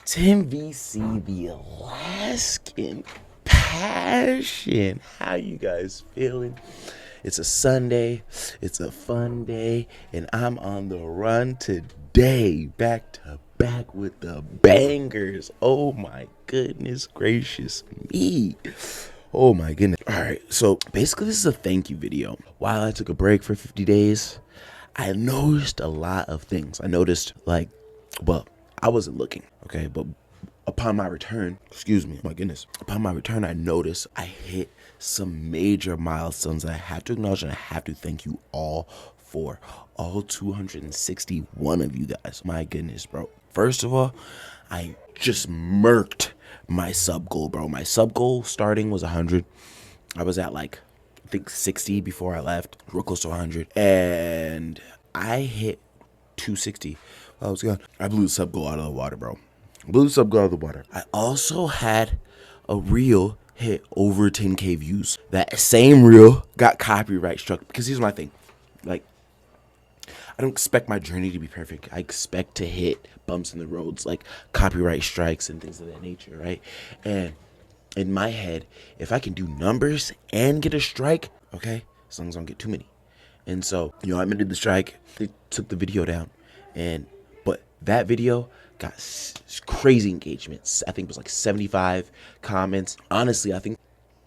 Tim VC, the Alaskan Passion. How you guys feeling? It's a Sunday, it's a fun day, and I'm on the run today, back to back with the bangers. Oh my goodness gracious me. Oh my goodness. All right, so basically this is a thank you video. While I took a break for 50 days, I noticed a lot of things. I noticed I wasn't looking, okay, but upon my return, upon my return, I noticed I hit some major milestones that I have to acknowledge and I have to thank you all for. All 261 of you guys. My goodness, bro. First of all, I just murked my sub goal, bro. My sub goal starting was 100. I was at I think 60 before I left, real close to 100. And I hit 260. I was gone. I blew the sub goal out of the water, bro. I also had a reel hit over 10K views. That same reel got copyright struck because here's my thing. I don't expect my journey to be perfect. I expect to hit bumps in the roads, like copyright strikes and things of that nature, right? And in my head, if I can do numbers and get a strike, okay, as long as I don't get too many. And so, I admitted the strike. They took the video down, but that video got crazy engagements. I think it was 75 comments. Honestly, I think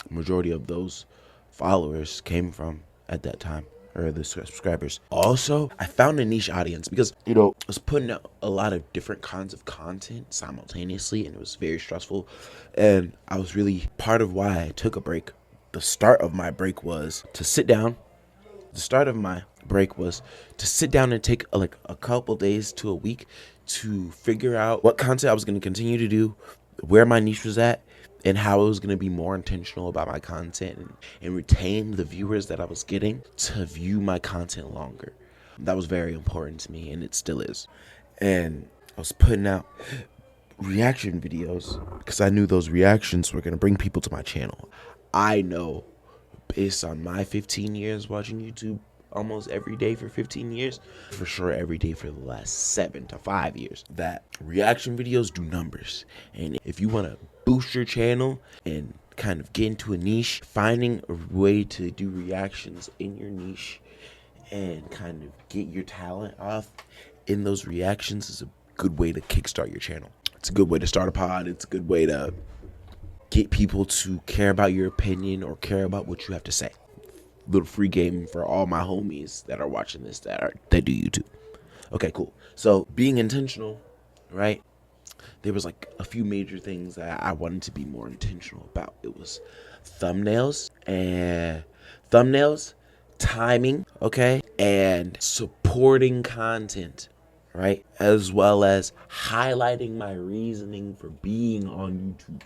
the majority of those followers came from at that time, or the subscribers. Also, I found a niche audience because, I was putting out a lot of different kinds of content simultaneously, and it was very stressful. And I was really part of why I took a break. The start of my break was to sit down. And take a couple days to a week to figure out what content I was going to continue to do, where my niche was at, and how I was going to be more intentional about my content and retain the viewers that I was getting to view my content longer. That was very important to me, and it still is. And I was putting out reaction videos because I knew those reactions were going to bring people to my channel. I know, based on my 15 years watching YouTube almost every day for 15 years, for sure every day for the last 7 to 5 years, that reaction videos do numbers. And if you want to boost your channel and kind of get into a niche, finding a way to do reactions in your niche and kind of get your talent off in those reactions is a good way to kickstart your channel. It's a good way to start a pod. It's a good way to get people to care about your opinion or care about what you have to say. Little free game for all my homies that are watching this that do YouTube. Okay, cool. So being intentional, right? There was a few major things that I wanted to be more intentional about. It was thumbnails, timing, okay, and supporting content, right? As well as highlighting my reasoning for being on YouTube.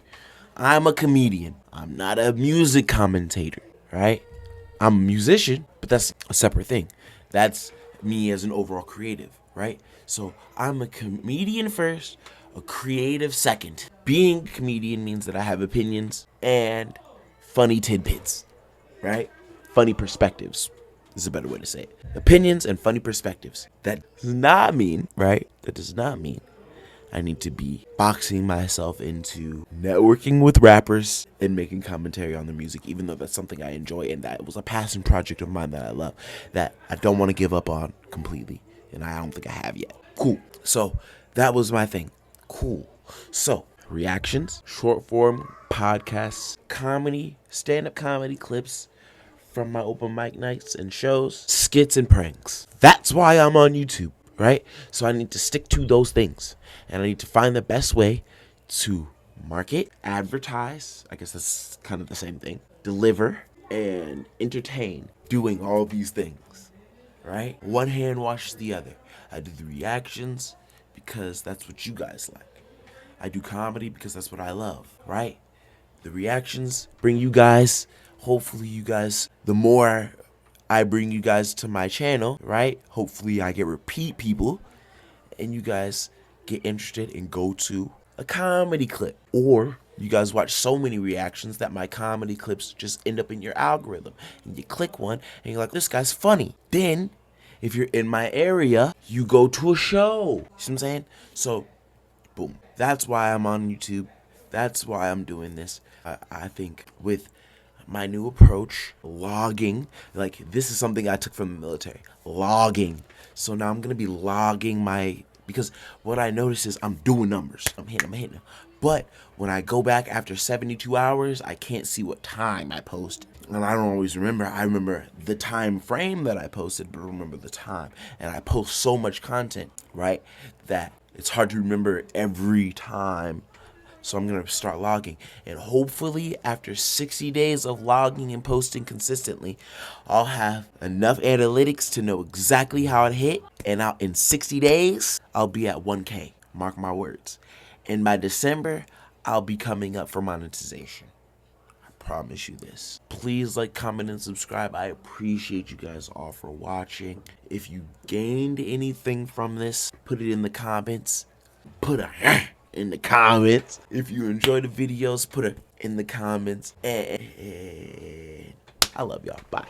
I'm a comedian. I'm not a music commentator, right? I'm a musician, but that's a separate thing. That's me as an overall creative, right? So I'm a comedian first, a creative second. Being a comedian means that I have opinions and funny tidbits, right? Funny perspectives is a better way to say it. Opinions and funny perspectives. That does not mean, right? That does not mean I need to be boxing myself into networking with rappers and making commentary on their music, even though that's something I enjoy and that was a passion project of mine that I love, that I don't want to give up on completely, and I don't think I have yet. Cool. So that was my thing. Cool. So reactions, short form podcasts, comedy, stand-up comedy clips from my open mic nights and shows, skits and pranks. That's why I'm on YouTube. Right? So I need to stick to those things. And I need to find the best way to market, advertise, I guess that's kind of the same thing, deliver, and entertain, doing all these things. Right? One hand washes the other. I do the reactions because that's what you guys like. I do comedy because that's what I love. Right? The reactions bring you guys, hopefully you guys, the more I bring you guys to my channel, right? Hopefully I get repeat people and you guys get interested and go to a comedy clip. Or you guys watch so many reactions that my comedy clips just end up in your algorithm. And you click one and you're like, this guy's funny. Then, if you're in my area, you go to a show. You see what I'm saying? So Boom. That's why I'm on YouTube. That's why I'm doing this. I think with my new approach, logging, like this is something I took from the military, logging. So now I'm going to be logging because what I notice is I'm doing numbers. I'm hitting them. But when I go back after 72 hours, I can't see what time I posted. And I don't always remember. I remember the time frame that I posted, but I remember the time. And I post so much content, right, that it's hard to remember every time. So I'm going to start logging. And hopefully after 60 days of logging and posting consistently, I'll have enough analytics to know exactly how it hit. And in 60 days, I'll be at 1K. Mark my words. And by December, I'll be coming up for monetization. I promise you this. Please like, comment, and subscribe. I appreciate you guys all for watching. If you gained anything from this, put it in the comments. Put a in the comments. If you enjoy the videos, put it in the comments. And I love y'all. Bye.